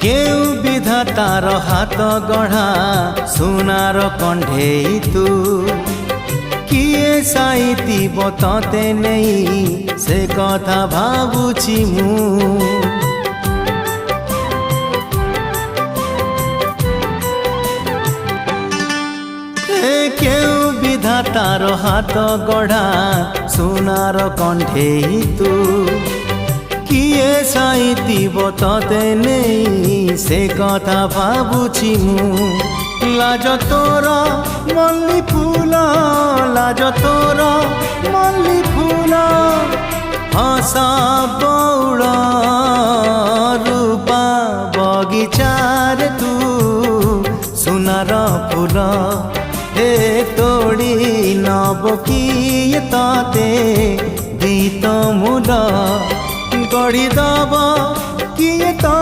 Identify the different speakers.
Speaker 1: केउ विधातार हाथ गढ़ा सुनार कंढेई तू किए साइती बतते नहीं से कथा भावुची मु केउ विधातार हाथ गढ़ा सुनार कंढेई तू किए साइती बतते नहीं से कथा भावुची मु लाज तोर मल्ली फूल लाज तोर मल्ली फूल हसा बौड़ रूपा बगीचार तू सुनार फूल हे तोड़ी नब किए ताते गीत मूल गढ़ी दब किए तो